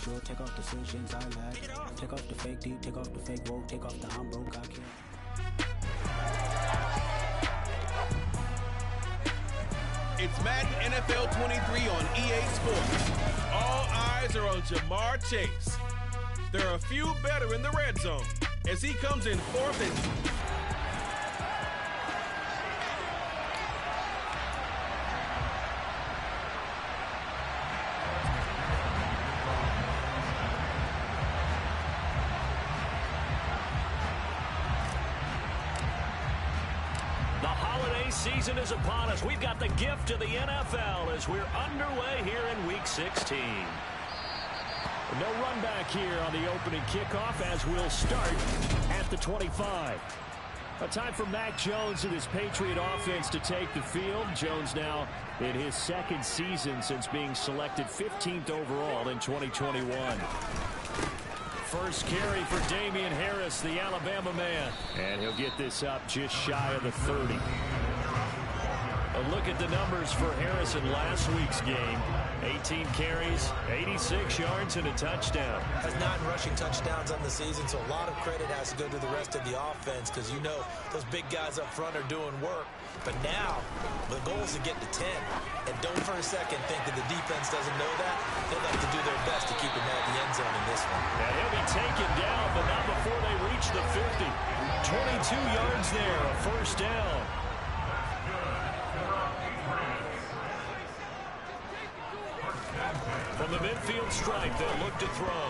sure, take off decisions I lack. Take off the fake deep, take off the fake woke, take off the I'm broke, I can't. It's Madden NFL 23 on EA Sports. All eyes are on Jamar Chase. There are a few better in the red zone as he comes in fourth and... Season is upon us. We've got the gift of the NFL as we're underway here in Week 16. No run back here on the opening kickoff as we'll start at the 25. A time for Mac Jones and his Patriot offense to take the field. Jones now in his second season since being selected 15th overall in 2021. First carry for Damian Harris, the Alabama man. And he'll get this up just shy of the 30. A look at the numbers for Harris in last week's game. 18 carries, 86 yards, and a touchdown. Has 9 rushing touchdowns on the season, so a lot of credit has to go to the rest of the offense because you know those big guys up front are doing work. But now, the goal is to get to 10. And don't for a second think that the defense doesn't know that. They'll have to do their best to keep him out of the end zone in this one. And he'll be taken down, but not before they reach the 50. 22 yards there, a first down. From the midfield stripe, they'll look to throw.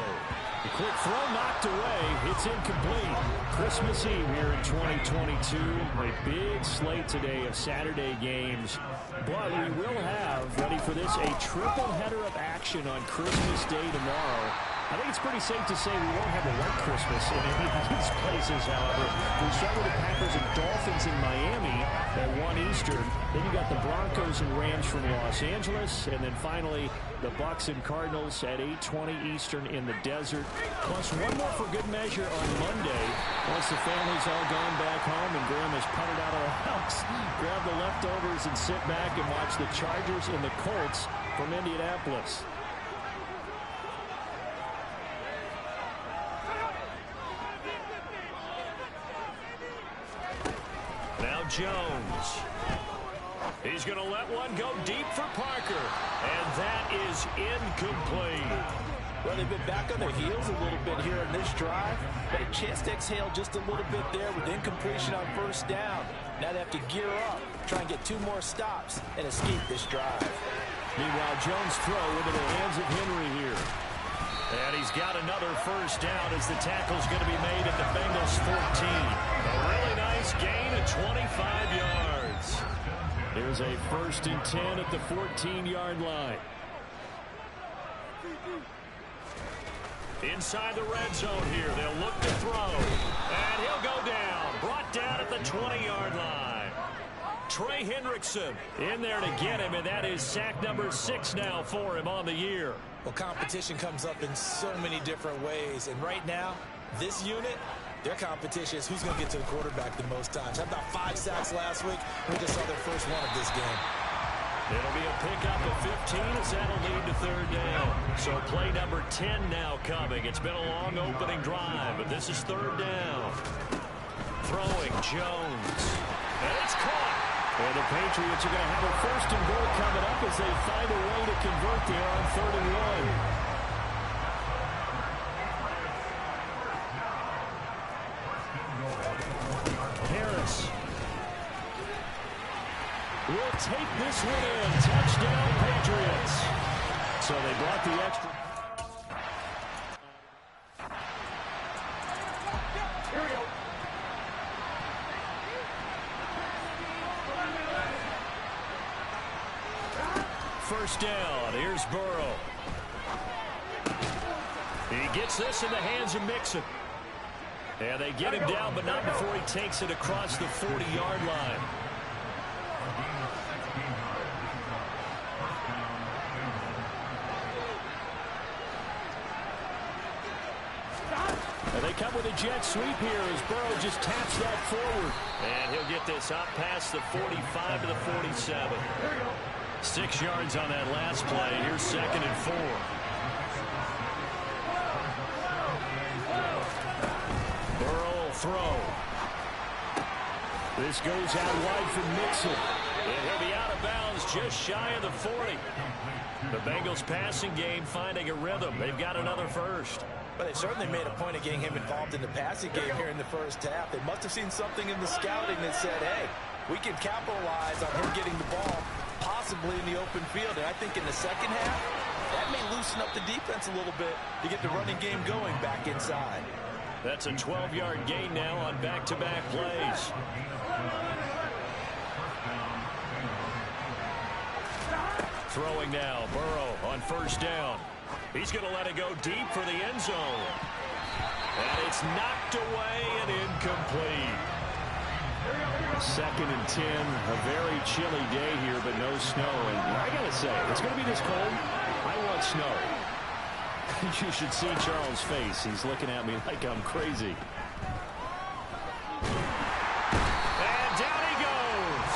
The quick throw knocked away. It's incomplete. Christmas Eve here in 2022. A big slate today of Saturday games. But we will have, ready for this, a triple header of action on Christmas Day tomorrow. I think it's pretty safe to say we won't have a white Christmas in any of these places, however. We start with the Packers and Dolphins in Miami at 1 Eastern. Then you got the Broncos and Rams from Los Angeles. And then finally, the Bucs and Cardinals at 8:20 Eastern in the desert. Plus one more for good measure on Monday. Once the family's all gone back home and Graham has putted out of the house, grab the leftovers and sit back and watch the Chargers and the Colts from Indianapolis. Now Jones. He's going to let one go deep for Parker. And that is incomplete. Well, they've been back on their heels a little bit here in this drive, but a chance to exhale just a little bit there with incompletion on first down. Now they have to gear up, try and get 2 more stops, and escape this drive. Meanwhile, Jones' throw into the hands of Henry here. And he's got another first down as the tackle's going to be made at the Bengals 14. A really nice gain of 25 yards. Here's a 1st and 10 at the 14-yard line. Inside the red zone here, they'll look to throw. And he'll go down, brought down at the 20-yard line. Trey Hendrickson in there to get him, and that is sack number 6 now for him on the year. Well, competition comes up in so many different ways, and right now, this unit, their competition is who's going to get to the quarterback the most times. Had about 5 sacks last week. We just saw their first one of this game. It'll be a pickup of 15 as that'll lead to 3rd down. So play number 10 now coming. It's been a long opening drive, but this is 3rd down. Throwing Jones. And it's caught. And the Patriots are going to have a 1st and goal coming up as they find a way to convert there on 3rd and 1. Harris will take this one in. Touchdown, Patriots. So they brought the extra. Here we go. First down. Here's Burrow. He gets this in the hands of Mixon. And they get him down, but not before he takes it across the 40-yard line. And they come with a jet sweep here as Burrow just taps that forward. And he'll get this up past the 45 to the 47. 6 yards on that last play. Here's 2nd and 4. throw. This goes out wide for Mixon. And he'll be out of bounds just shy of the 40. The Bengals passing game finding a rhythm. They've got another first. But they certainly made a point of getting him involved in the passing game here in the first half. They must have seen something in the scouting that said, hey, we can capitalize on him getting the ball, possibly in the open field. And I think in the second half, that may loosen up the defense a little bit to get the running game going back inside. That's a 12-yard gain now on back-to-back plays. Throwing now, Burrow on first down. He's going to let it go deep for the end zone. And it's knocked away and incomplete. 2nd and 10, a very chilly day here, but no snow. And I got to say, it's going to be this cold. I want snow. You should see Charles' face. He's looking at me like I'm crazy. And down he goes.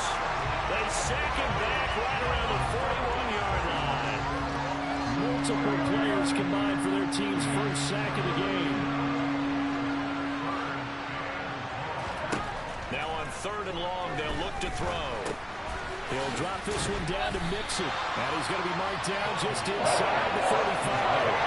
They sack him back right around the 41-yard line. Multiple players combined for their team's first sack of the game. Now on 3rd and long, they'll look to throw. He'll drop this one down to Mixon. And he's going to be marked down just inside the 35.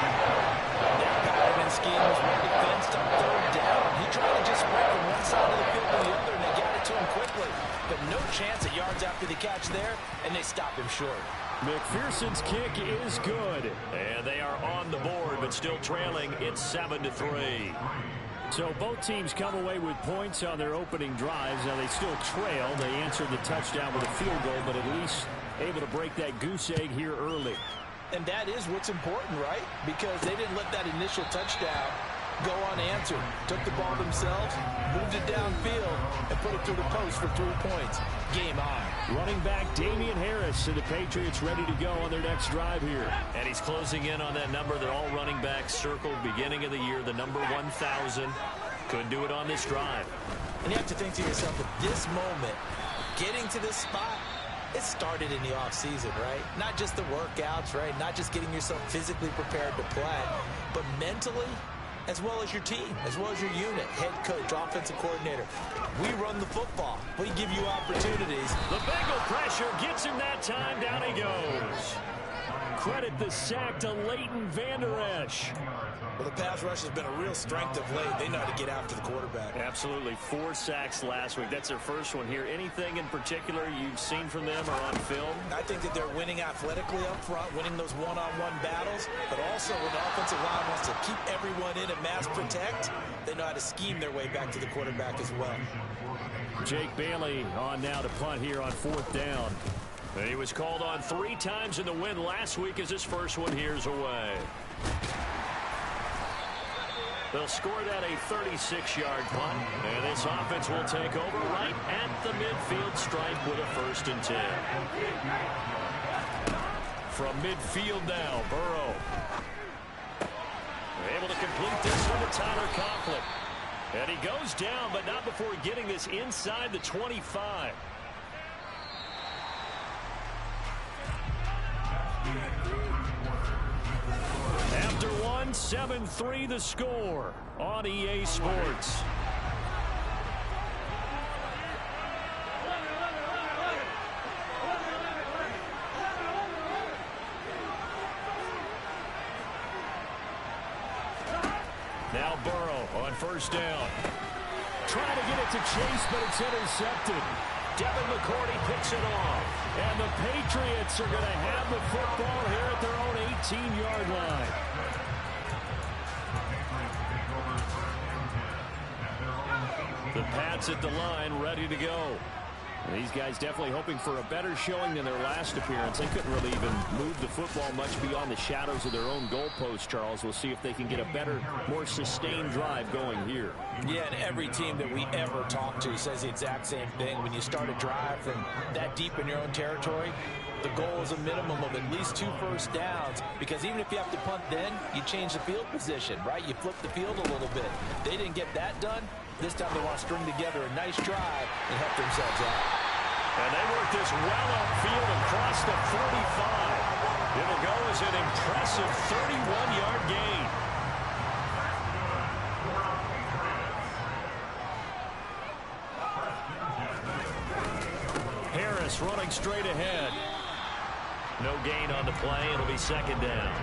That pattern and scheme was really fenced on 3rd down. He tried to just spread from one side of the field to the other, and they got it to him quickly. But no chance at yards after the catch there, and they stopped him short. McPherson's kick is good. And they are on the board, but still trailing. It's 7-3. So both teams come away with points on their opening drives. Now they still trail. They answered the touchdown with a field goal, but at least able to break that goose egg here early. And that is what's important, right? Because they didn't let that initial touchdown go unanswered. Took the ball themselves, moved it downfield, and put it through the post for 3 points. Game on. Running back Damian Harris and the Patriots ready to go on their next drive here. And he's closing in on that number that all running backs circled beginning of the year, the number 1,000. Couldn't do it on this drive. And you have to think to yourself, at this moment, getting to this spot, it started in the offseason, right? Not just the workouts, right? Not just getting yourself physically prepared to play, but mentally, as well as your team, as well as your unit, head coach, offensive coordinator. We run the football. We give you opportunities. The Bengal pressure gets him that time. Down he goes. Credit the sack to Leighton Vander Esch. Well, the pass rush has been a real strength of late. They know how to get after the quarterback. Absolutely. 4 sacks last week. That's their first one here. Anything in particular you've seen from them or on film? I think that they're winning athletically up front, winning those one-on-one battles, but also when the offensive line wants to keep everyone in and mass protect, they know how to scheme their way back to the quarterback as well. Jake Bailey on now to punt here on 4th down. He was called on 3 times in the win last week as his first one here's away. They'll score that a 36-yard punt, and this offense will take over right at the midfield stripe with a 1st and 10. From midfield now, Burrow. Able to complete this one to Tyler Conklin. And he goes down, but not before getting this inside the 25. After 1, 7-3 the score on EA Sports. Now Burrow on 1st down. Trying to get it to Chase, but it's intercepted. Devin McCourty picks it off. And the Patriots are going to have the football here at their own 18-yard line. The Pats at the line, ready to go. And these guys definitely hoping for a better showing than their last appearance. They couldn't really even move the football much beyond the shadows of their own goalpost, Charles. We'll see if they can get a better, more sustained drive going here. Yeah, and every team that we ever talk to says the exact same thing. When you start a drive from that deep in your own territory, the goal is a minimum of at least 2 first downs, because even if you have to punt then, you change the field position, right? You flip the field a little bit. They didn't get that done. This time they want to string together a nice drive and help themselves out. And they work this well upfield across the 45. It'll go as an impressive 31-yard gain. Offense running straight ahead. No gain on the play. It'll be second down.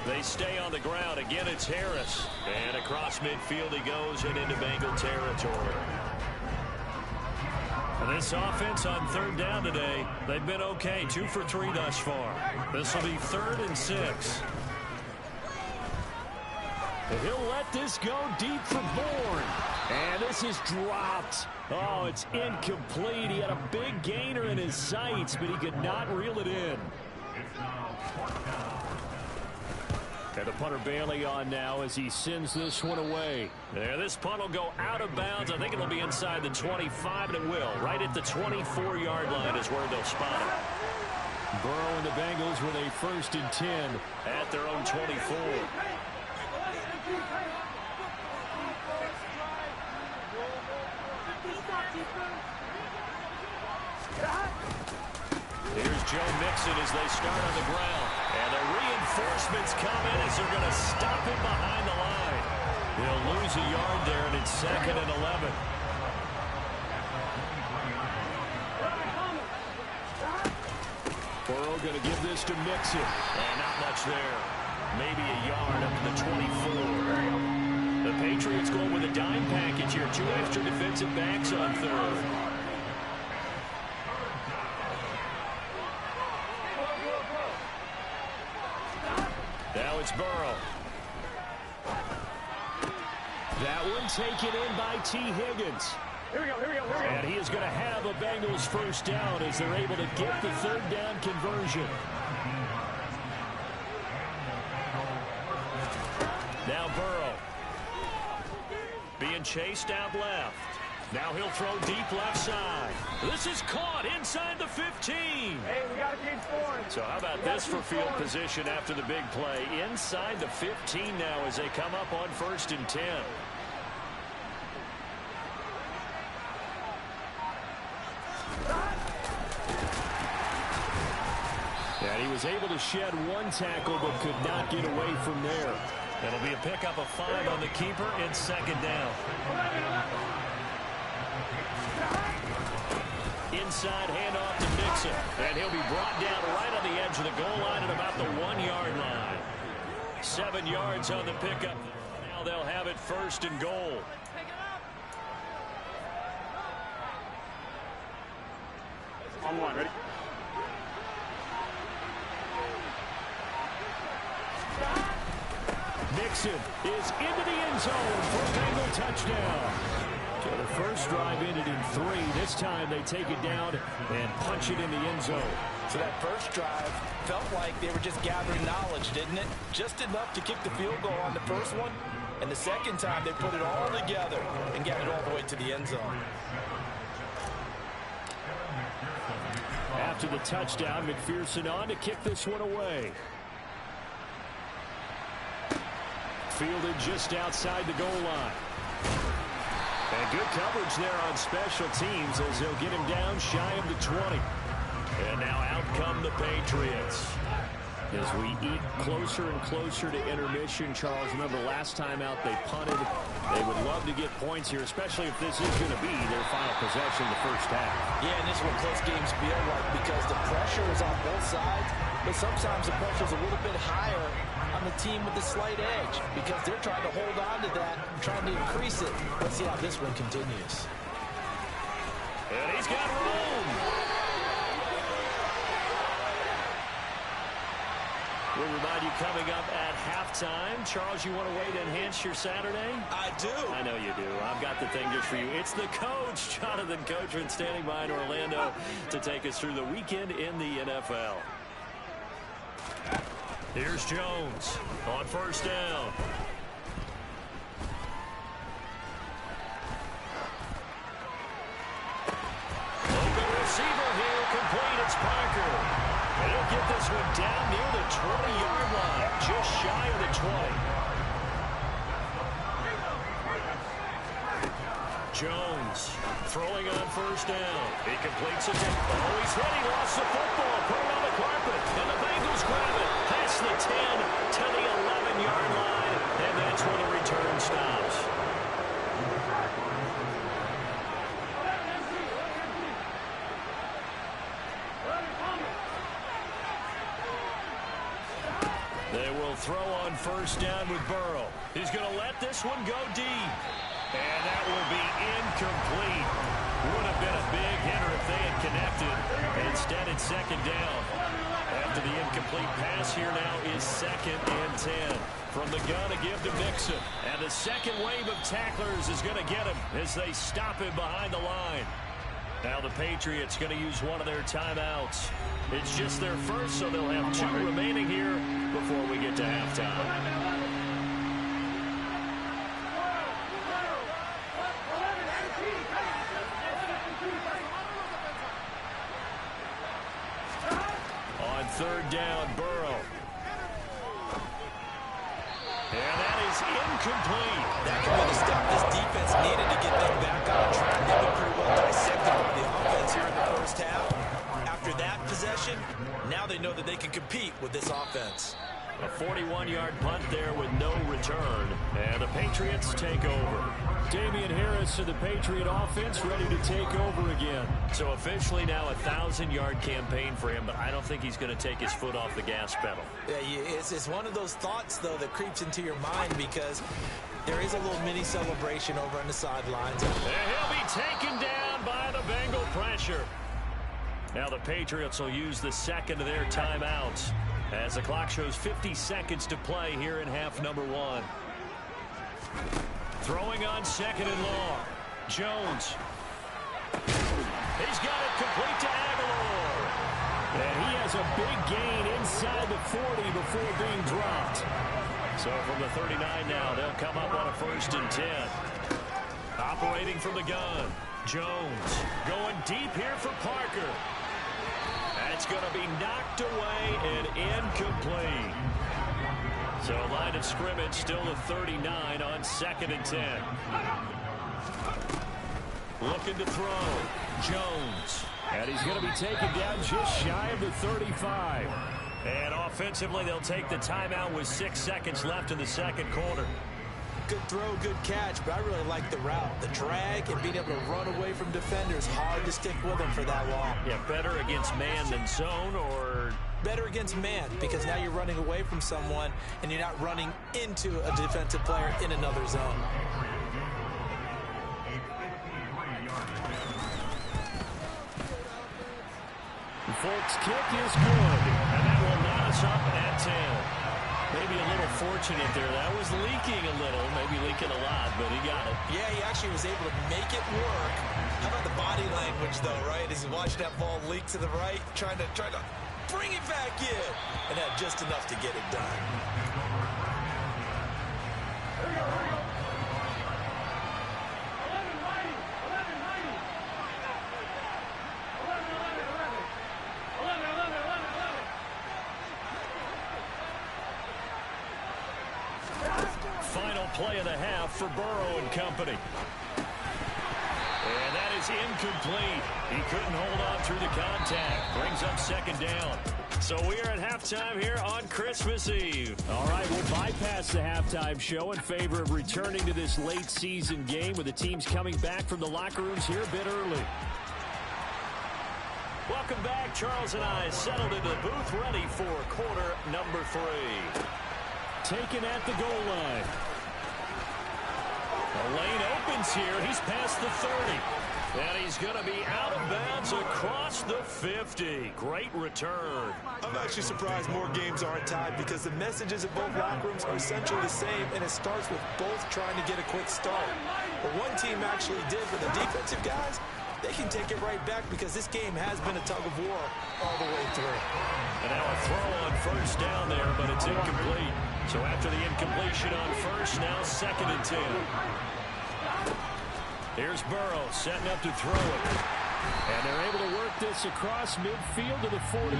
They stay on the ground. Again, it's Harris. And across midfield he goes and into Bengal territory. And this offense on third down today, they've been okay. 2 for 3 thus far. This will be 3rd and 6. And he'll let this go deep for Bourne. And this is dropped. Oh, it's incomplete. He had a big gainer in his sights, but he could not reel it in. And the punter Bailey on now as he sends this one away. There, this punt will go out of bounds. I think it'll be inside the 25, and it will. Right at the 24-yard line is where they'll spot it. Burrow and the Bengals with a 1st and 10 at their own 24. Here's Joe Mixon as they start on the ground. And the reinforcements come in as they're going to stop him behind the line. They'll lose a yard there, and it's 2nd and 11. Burrow going to give this to Mixon. And not much there. Maybe a yard up to the 24. The Patriots going with a dime package here. 2 extra defensive backs on third. Now it's Burrow. That one taken in by T. Higgins. Here we go. And he is going to have a Bengals 1st down as they're able to get the 3rd down conversion. Now Burrow. Being chased out left. Now he'll throw deep left side. This is caught inside the 15. Hey, we got to keep scoring. So how about this for field position after the big play? Inside the 15 now as they come up on 1st and 10. And he was able to shed 1 tackle but could not get away from there. It'll be a pickup of 5 on the keeper and 2nd down. Inside handoff to Mixon. And he'll be brought down right on the edge of the goal line at about the 1-yard line. 7 yards on the pickup. Now they'll have it 1st and goal. On 1, ready? Mixon is into the end zone for a Bengal touchdown. So the first drive ended in 3. This time they take it down and punch it in the end zone. So that first drive felt like they were just gathering knowledge, didn't it? Just enough to kick the field goal on the first one. And the second time they put it all together and got it all the way to the end zone. After the touchdown, McPherson on to kick this one away. Fielded just outside the goal line. And good coverage there on special teams as they'll get him down shy of the 20. And now out come the Patriots. As we eat closer and closer to intermission, Charles, remember last time out they punted. They would love to get points here, especially if this is going to be their final possession the first half. Yeah, and this is what close games feel like because the pressure is on both sides, but sometimes the pressure is a little bit higher on the team with the slight edge because they're trying to hold on to that, trying to increase it. Let's see how this one continues. And he's got room. We'll remind you coming up at halftime. Charles, you want a way to enhance your Saturday? I do. I know you do. I've got the thing just for you. It's the coach, Jonathan Coachman, standing by in Orlando to take us through the weekend in the NFL. Here's Jones on 1st down. Open receiver here, complete. It's Parker. And he'll get this one down near the 20-yard line, just shy of the 20. Jones throwing on 1st down. He completes it. Oh, he's hit. He lost the football. Put it on the carpet. And the Bengals grab it. Past the 10 to the 11-yard line. And that's where the return stops. They'll throw on first down with Burrow. He's going to let this one go deep. And that will be incomplete. Would have been a big hitter if they had connected. And instead, it's second down. After the incomplete pass, here now is 2nd and 10. From the gun, a give to Mixon. And the second wave of tacklers is going to get him as they stop him behind the line. Now the Patriots going to use one of their timeouts. It's just their first, so they'll have 2 remaining here before we get to halftime. Third down, Burrow. And that is incomplete. That could be the step this defense needed to get them back on track. They've been pretty well dissected by the offense here in the first half. After that possession, now they know that they can compete with this offense. A 41-yard punt there with no return. And the Patriots take over. Damian Harris of the Patriot offense ready to take over again. So officially now a 1,000-yard campaign for him, but I don't think he's going to take his foot off the gas pedal. Yeah, it's one of those thoughts, though, that creeps into your mind because there is a little mini celebration over on the sidelines. And he'll be taken down by the Bengal pressure. Now the Patriots will use the second of their timeouts as the clock shows 50 seconds to play here in half number 1. Throwing on 2nd and long. Jones. He's got it complete to Aguilar. And he has a big gain inside the 40 before being dropped. So from the 39 now, they'll come up on a 1st and 10. Operating from the gun. Jones going deep here for Parker. That's going to be knocked away and incomplete. So line of scrimmage still a 39 on 2nd and 10. Looking to throw. Jones. And he's going to be taken down just shy of the 35. And offensively, they'll take the timeout with 6 seconds left in the second quarter. Good throw, good catch, but I really like the route. The drag and being able to run away from defenders, hard to stick with them for that long. Yeah, better against man than zone, or better against man, because now you're running away from someone and you're not running into a defensive player in another zone. The Folks kick is good, and that will knot us up at 10. Maybe a little fortunate there. That was leaking a little, maybe leaking a lot, but he got it. Yeah, he actually was able to make it work. How about the body language, though, right? As he watched that ball leak to the right, trying to bring it back in, and had just enough to get it done. Here we go, here we go. 11. Final play of the half for Burrow and company. And that is incomplete. He couldn't hold on through the contact. Brings up 2nd down. So we are at halftime here on Christmas Eve. All right, we'll bypass the halftime show in favor of returning to this late season game with the teams coming back from the locker rooms here a bit early. Welcome back. Charles and I settled into the booth ready for quarter number 3. Taken at the goal line. The lane opens here. He's past the 30. And he's going to be out of bounds across the 50. Great return. I'm actually surprised more games aren't tied because the messages at both locker rooms are essentially the same, and it starts with both trying to get a quick start. But one team actually did for the defensive guys. They can take it right back because this game has been a tug of war all the way through. And now a throw on first down there, but it's incomplete. So after the incompletion on first, now 2nd and 10. Here's Burrow setting up to throw it. And they're able to work this across midfield to the 48.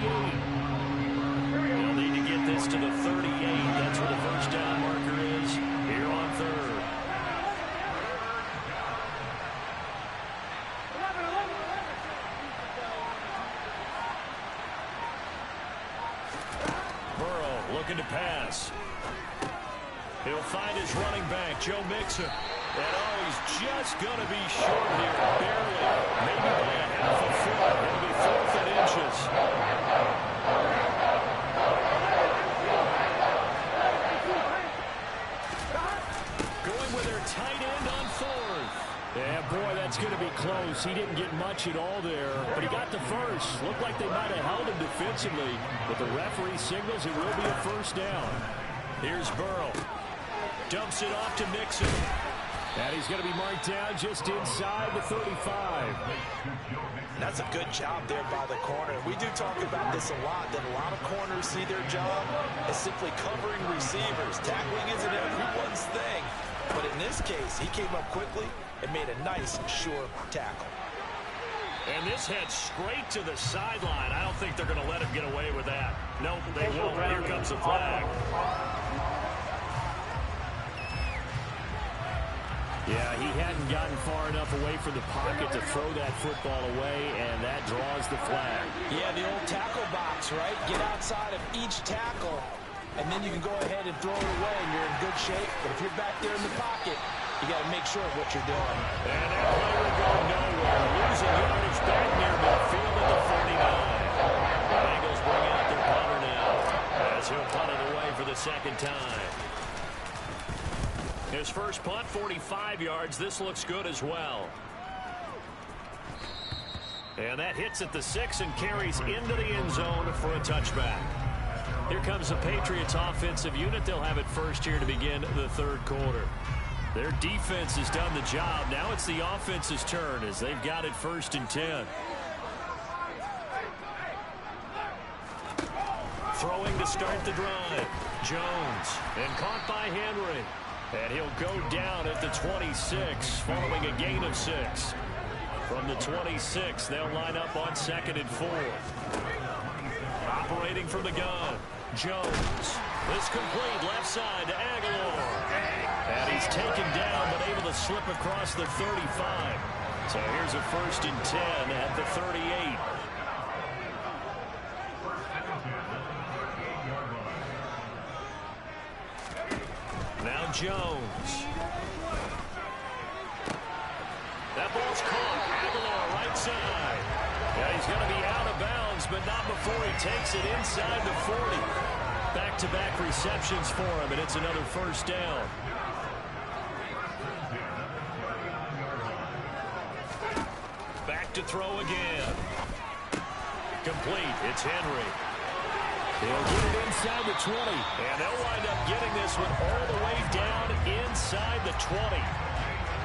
They'll need to get this to the 38. That's where the first down marker is here on 3rd. Burrow looking to pass. He'll find his running back, Joe Mixon. And he's just going to be short here, barely, maybe by a half a foot. It'll be 4th and inches. He didn't get much at all there, but he got the first. Looked like they might have held him defensively, but the referee signals it will be a first down. Here's Burrow. Dumps it off to Mixon. And he's going to be marked down just inside the 35. That's a good job there by the corner. We do talk about this a lot, that a lot of corners see their job as simply covering receivers. Tackling isn't everyone's thing. But in this case, he came up quickly and made a nice, sure tackle. And this heads straight to the sideline. I don't think they're going to let him get away with that. Nope, they won't. Here comes the flag. Yeah, he hadn't gotten far enough away from the pocket to throw that football away, and that draws the flag. Yeah, the old tackle box, right? Get outside of each tackle, and then you can go ahead and throw it away, and you're in good shape. But if you're back there in the pocket, you got to make sure of what you're doing. And that play will go nowhere. Losing yardage back near midfield at the 49. The Bengals bring out their punter now, as he'll punt it away for the second time. His first punt, 45 yards. This looks good as well. And that hits at the 6 and carries into the end zone for a touchback. Here comes the Patriots offensive unit. They'll have it first here to begin the third quarter. Their defense has done the job. Now it's the offense's turn as they've got it 1st and 10. Throwing to start the drive. Jones. And caught by Henry. And he'll go down at the 26 following a gain of 6. From the 26, they'll line up on 2nd and 4. Operating from the gun. Jones. This complete left side to Aguilar. And he's taken down but able to slip across the 35. So here's a 1st and 10 at the 38. Now Jones. That ball's caught. Aguilar right side. Yeah, he's going to be out of bounds, but not before he takes it inside the 40. Back-to-back receptions for him, and it's another 1st down. Back to throw again. Complete. It's Henry. He'll get it inside the 20, and they'll wind up getting this one all the way down inside the 20.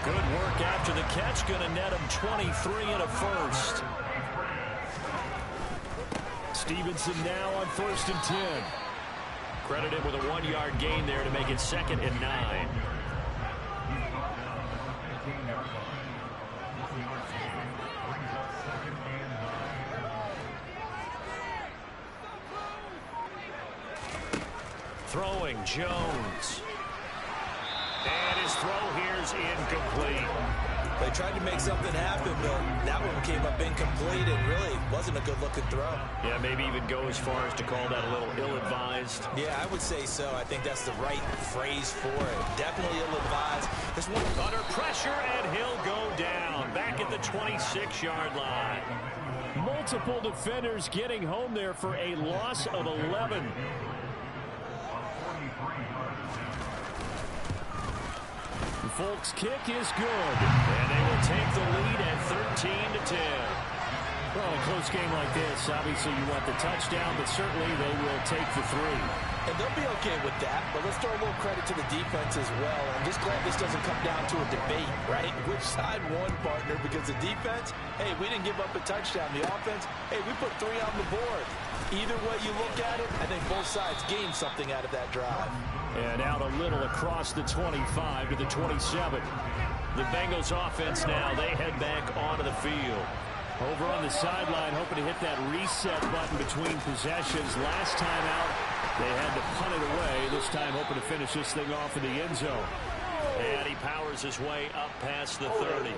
Good work after the catch, going to net him 23 and a 1st. Stevenson now on 1st and 10. Credit him with a 1-yard gain there to make it 2nd and 9. Throwing Jones. And his throw here's incomplete. They tried to make something happen, but that one came up incomplete and really wasn't a good-looking throw. Yeah, maybe even go as far as to call that a little ill-advised. Yeah, I would say so. I think that's the right phrase for it. Definitely ill-advised. There's one under pressure, and he'll go down. Back at the 26-yard line. Multiple defenders getting home there for a loss of 11. Folks' kick is good, and they will take the lead at 13-10. Well, a close game like this, obviously you want the touchdown, but certainly they will take the 3. And they'll be okay with that, but let's throw a little credit to the defense as well. I'm just glad this doesn't come down to a debate, right? Which side won, partner? Because the defense, hey, we didn't give up a touchdown. The offense, hey, we put 3 on the board. Either way you look at it, I think both sides gained something out of that drive. And out a little across the 25 to the 27. The Bengals offense now, they head back onto the field. Over on the sideline, hoping to hit that reset button between possessions. Last time out, they had to punt it away. This time hoping to finish this thing off in the end zone. And he powers his way up past the 30.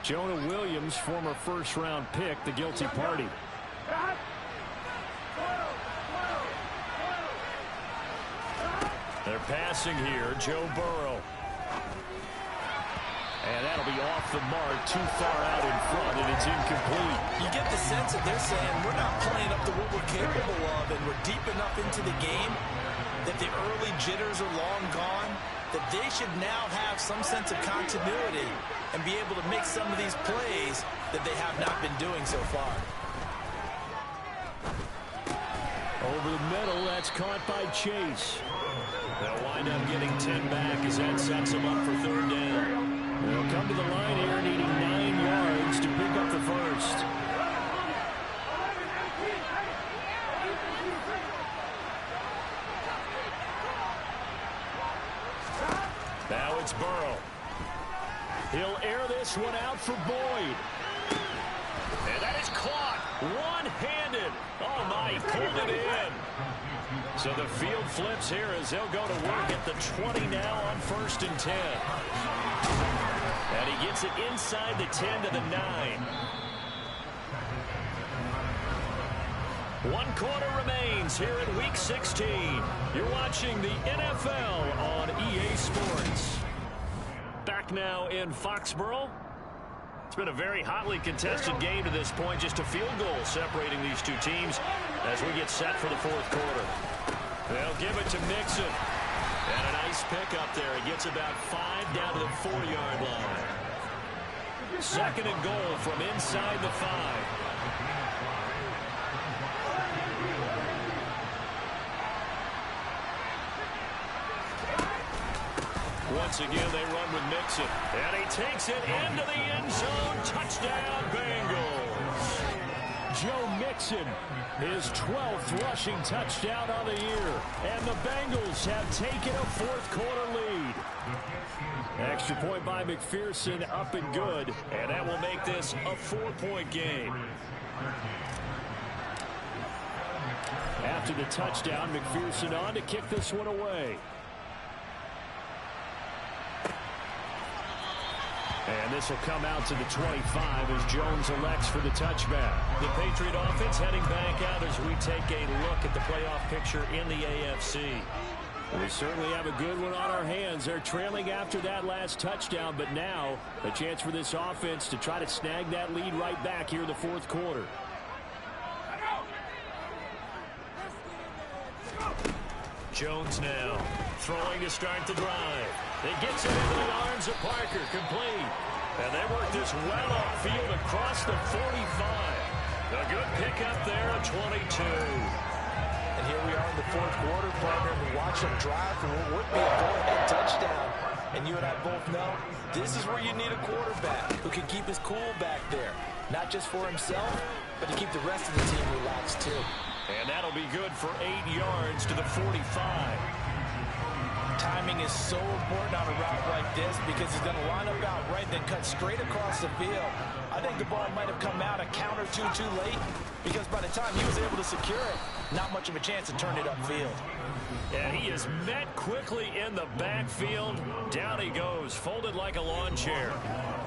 Jonah Williams, former first-round pick, the guilty party. They're passing here, Joe Burrow. And that'll be off the mark, too far out in front, and it's incomplete. You get the sense that they're saying we're not playing up to what we're capable of, and we're deep enough into the game that the early jitters are long gone. that they should now have some sense of continuity and be able to make some of these plays that they have not been doing so far. Over the middle, that's caught by Chase. They'll wind up getting 10 back as that sets them up for third down. They'll come to the line here needing 9 yards to pick up the first. Now it's Burrow. He'll air this one out for Boyd. And that is caught one-handed. Oh, my, he pulled it in. So the field flips here as they'll go to work at the 20 now on 1st and 10. And he gets it inside the 10 to the 9. 1 quarter remains here in Week 16. You're watching the NFL on EA Sports. Back now in Foxborough. It's been a very hotly contested game to this point. Just a field goal separating these two teams as we get set for the 4th quarter. They'll give it to Mixon. And a nice pickup there. He gets about 5 down to the 4-yard line. 2nd and goal from inside the 5. Once again, they run with Mixon. And he takes it into the end zone. Touchdown, Bengals. Joe Mixon, his 12th rushing touchdown on the year. And the Bengals have taken a 4th quarter lead. Extra point by McPherson, up and good. And that will make this a 4-point game. After the touchdown, McPherson on to kick this one away. And this will come out to the 25 as Jones elects for the touchback. The Patriot offense heading back out as we take a look at the playoff picture in the AFC. We certainly have a good one on our hands. They're trailing after that last touchdown, but now a chance for this offense to try to snag that lead right back here in the 4th quarter. Jones now throwing to start the drive. It gets it into the arms of Parker, complete. And they work this well upfield across the 45. A good pickup there at 22. And here we are in the 4th quarter, partner, and we watch them drive for what would be a go-ahead touchdown. And you and I both know this is where you need a quarterback who can keep his cool back there. Not just for himself, but to keep the rest of the team relaxed too. And that'll be good for 8 yards to the 45. Timing is so important on a route like this because he's going to line up out right, then cut straight across the field. I think the ball might have come out a count or two too late because by the time he was able to secure it, not much of a chance to turn it upfield. And he is met quickly in the backfield. Down he goes, folded like a lawn chair.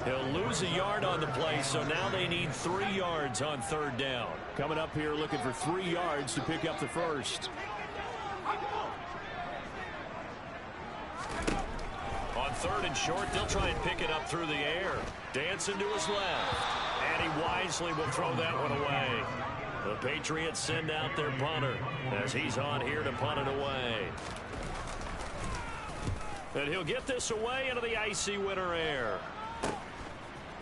He'll lose a yard on the play, so now they need 3 yards on 3rd down. Coming up here looking for 3 yards to pick up the first. On 3rd and short, they'll try and pick it up through the air. Dancing to his left. And he wisely will throw that one away. The Patriots send out their punter as he's on here to punt it away. And he'll get this away into the icy winter air.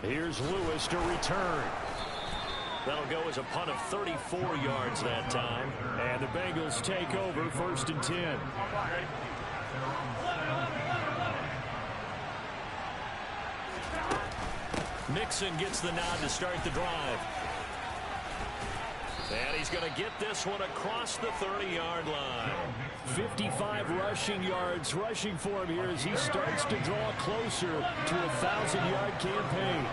Here's Lewis to return. That'll go as a punt of 34 yards that time. And the Bengals take over 1st and 10. Mixon gets the nod to start the drive. And he's going to get this one across the 30-yard line. 55 rushing yards rushing for him here as he starts to draw closer to a 1,000-yard campaign.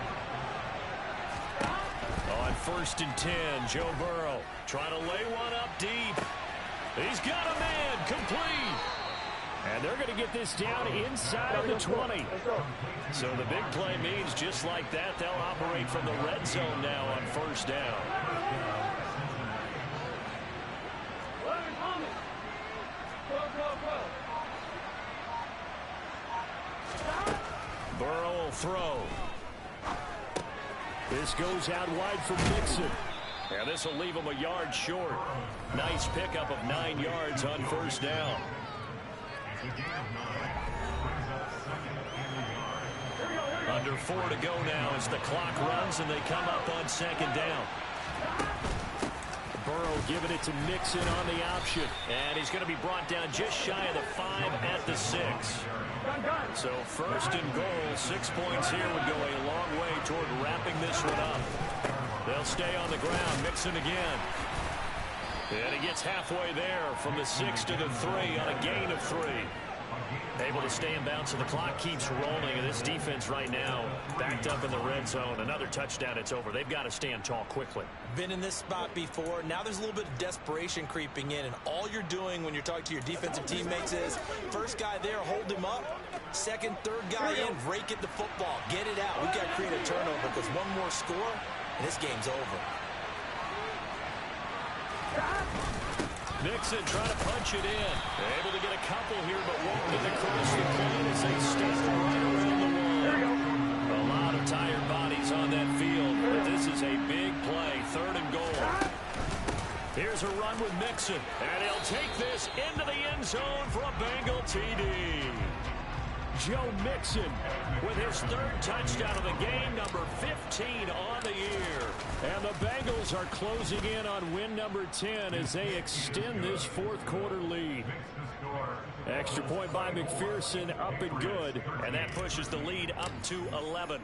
On 1st and 10, Joe Burrow trying to lay one up deep. He's got a man, complete. And they're going to get this down inside the 20. So the big play means just like that, they'll operate from the red zone now on 1st down. Burrow will throw. This goes out wide for Mixon. And this will leave him a yard short. Nice pickup of 9 yards on 1st down. Under 4 to go now as the clock runs and they come up on second down. Burrow giving it to Mixon on the option. And he's going to be brought down just shy of the 5 at the 6. So first and goal, 6 points here would go a long way toward wrapping this one up. They'll stay on the ground. Mixon again. And he gets halfway there from the 6 to the 3 on a gain of 3. Able to stay in bounds, so the clock keeps rolling. And this defense right now backed up in the red zone. Another touchdown, it's over. They've got to stand tall quickly. Been in this spot before. Now there's a little bit of desperation creeping in. And all you're doing when you're talking to your defensive teammates is first guy there, hold him up. Second, third guy in, rake at the football. Get it out. We've got to create a turnover because one more score, and this game's over. Mixon trying to punch it in. They're able to get a couple here, but won't get across the plane as they step right around the wall. A lot of tired bodies on that field, but this is a big play. 3rd and goal. Here's a run with Mixon, and he'll take this into the end zone for a Bengal TD. Joe Mixon with his 3rd touchdown of the game, number 15 on the year. And the Bengals are closing in on win number 10 as they extend this 4th quarter lead. Extra point by McPherson, up and good. And that pushes the lead up to 11.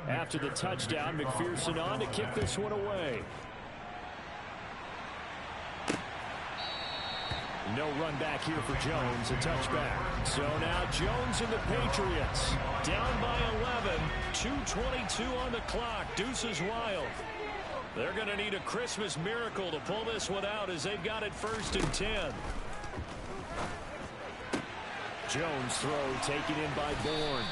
After the touchdown, McPherson on to kick this one away. No run back here for Jones, a touchback. So now Jones and the Patriots down by 11, 2:22 on the clock. Deuces wild. They're going to need a Christmas miracle to pull this one out as they've got it 1st and 10. Jones throw taken in by Bourne.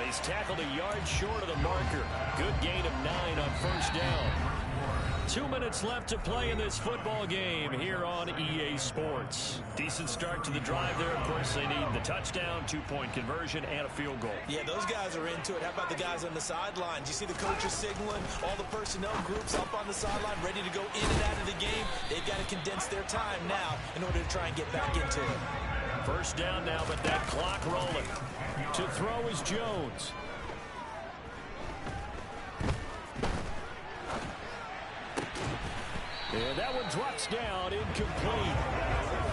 He's tackled a yard short of the marker. Good gain of 9 on 1st down. 2 minutes left to play in this football game here on EA Sports. Decent start to the drive there. Of course, they need the touchdown, 2-point conversion, and a field goal. Yeah, those guys are into it. How about the guys on the sidelines? You see the coaches signaling, all the personnel groups up on the sideline, ready to go in and out of the game. They've got to condense their time now in order to try and get back into it. 1st down now, but that clock rolling. To throw is Jones. And that one drops down, incomplete.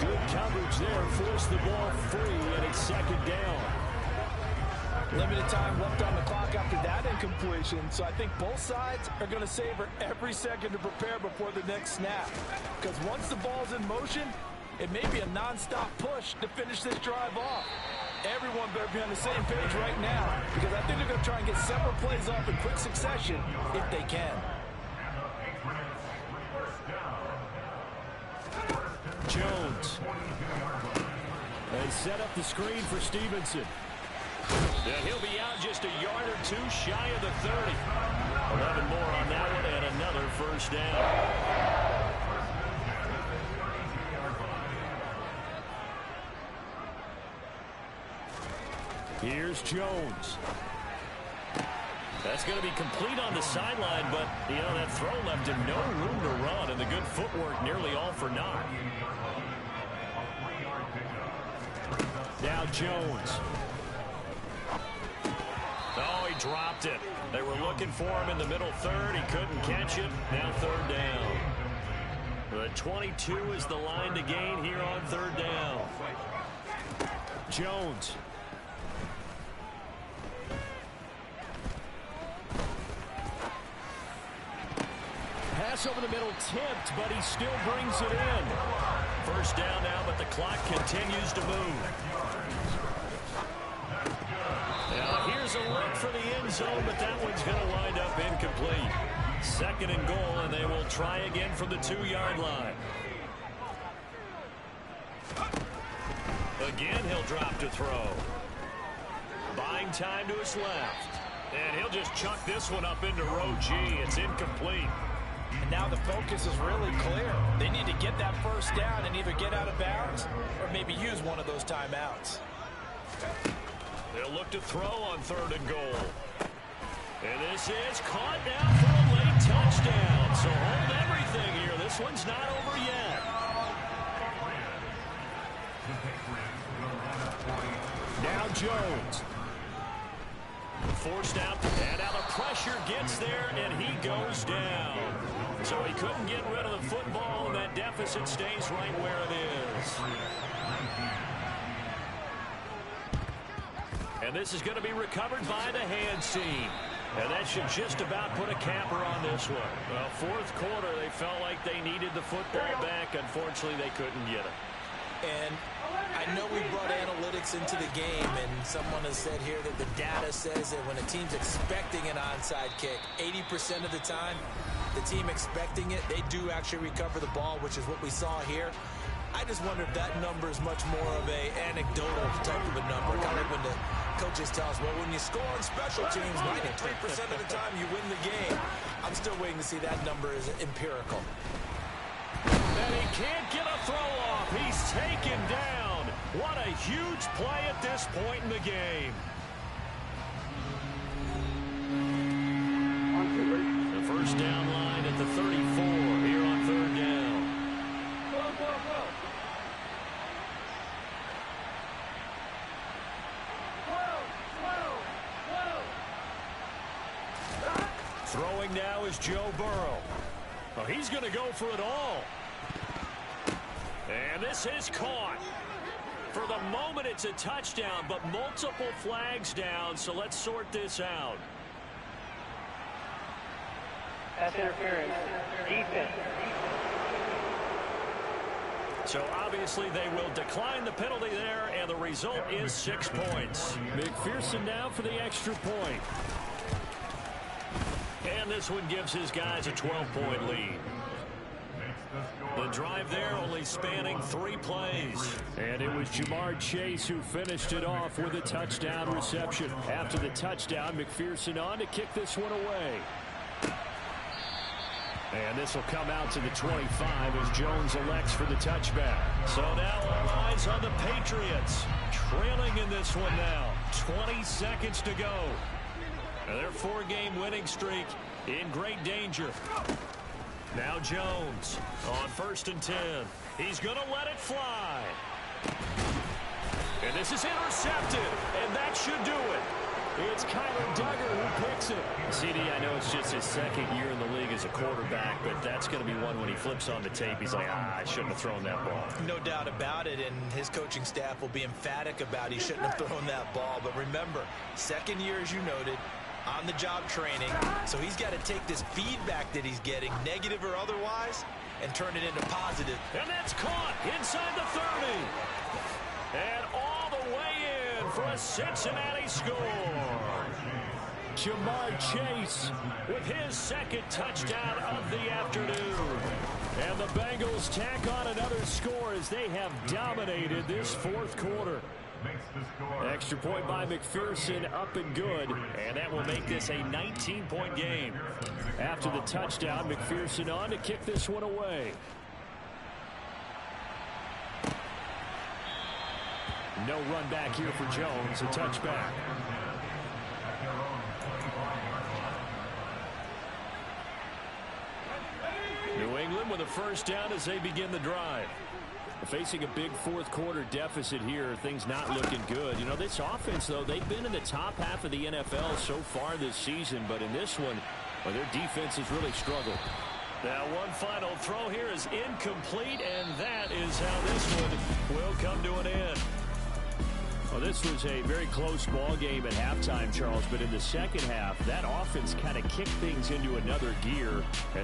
Good coverage there, forced the ball free, and it's 2nd down. Limited time left on the clock after that incompletion, so I think both sides are going to savor every second to prepare before the next snap. Because once the ball's in motion, it may be a non-stop push to finish this drive off. Everyone better be on the same page right now, because I think they're going to try and get several plays off in quick succession if they can. Jones. They set up the screen for Stevenson. And he'll be out just a yard or 2 shy of the 30. 11 more on that one and another 1st down. Here's Jones. That's going to be complete on the sideline, but, you know, that throw left him no room to run, and the good footwork nearly all for naught. Now Jones. Oh, he dropped it. They were looking for him in the middle 3rd. He couldn't catch it. Now 3rd down. The 22 is the line to gain here on 3rd down. Jones. Pass over the middle tipped, but he still brings it in. 1st down now, but the clock continues to move. Now here's a look for the end zone, but that one's going to wind up incomplete. 2nd and goal, and they will try again from the 2-yard line. Again, he'll drop to throw. Buying time to his left. And he'll just chuck this one up into row G. It's incomplete. And now the focus is really clear. They need to get that 1st down and either get out of bounds or maybe use one of those timeouts. They'll look to throw on 3rd and goal. And this is caught now for a late touchdown. So hold everything here. This one's not over yet. Now Jones. forced out, and now the pressure gets there, and he goes down. So he couldn't get rid of the football, and that deficit stays right where it is. And this is going to be recovered by the hands team. And that should just about put a capper on this one. Well, fourth quarter, they felt like they needed the football back. Unfortunately, they couldn't get it. And I know we brought analytics into the game, and someone has said here that the data says that when a team's expecting an onside kick, 80% of the time, the team expecting it, they do actually recover the ball, which is what we saw here. I just wonder if that number is much more of a anecdotal type of a number, kind of like when the coaches tell us, well, when you score on special teams, 93% of the time you win the game. I'm still waiting to see that number is empirical. And he can't get a throw off. He's taken down. What a huge play at this point in the game. The first down line at the 34 here on third down. Throwing now is Joe Burrow. Oh, he's going to go for it all. And this is caught. For the moment, it's a touchdown, but multiple flags down, so let's sort this out. That's interference. Defense. So obviously they will decline the penalty there, and the result is 6 points. McPherson now for the extra point. And this one gives his guys a 12-point lead. The drive there only spanning 3 plays. And it was Jamar Chase who finished it off with a touchdown reception. After the touchdown, McPherson on to kick this one away. And this will come out to the 25 as Jones elects for the touchback. So now all eyes on the Patriots. Trailing in this one now. 20 seconds to go. And their 4-game winning streak in great danger. Now Jones on 1st and 10. He's going to let it fly. And this is intercepted. And that should do it. It's Kyler Duggar who picks it. CD, I know it's just his 2nd year in the league as a quarterback, but that's going to be one when he flips on the tape. He's like, I shouldn't have thrown that ball. No doubt about it, and his coaching staff will be emphatic about he shouldn't have thrown that ball. But remember, 2nd year, as you noted, on-the-job training. So he's got to take this feedback that he's getting, negative or otherwise, and turn it into positive. And that's caught inside the 30. And all the way in for a Cincinnati score. Jamar Chase with his 2nd touchdown of the afternoon. And the Bengals tack on another score as they have dominated this 4th quarter. Extra point by McPherson, up and good, and that will make this a 19-point game. After the touchdown, McPherson on to kick this one away. No run back here for Jones, a touchback. New England with a 1st down as they begin the drive. Facing a big 4th quarter deficit here, things not looking good. You know, this offense, though, they've been in the top half of the NFL so far this season, but in this one, well, their defense has really struggled. Now, one final throw here is incomplete, and that is how this one will come to an end. Well, this was a very close ball game at halftime, Charles, but in the 2nd half, that offense kind of kicked things into another gear. And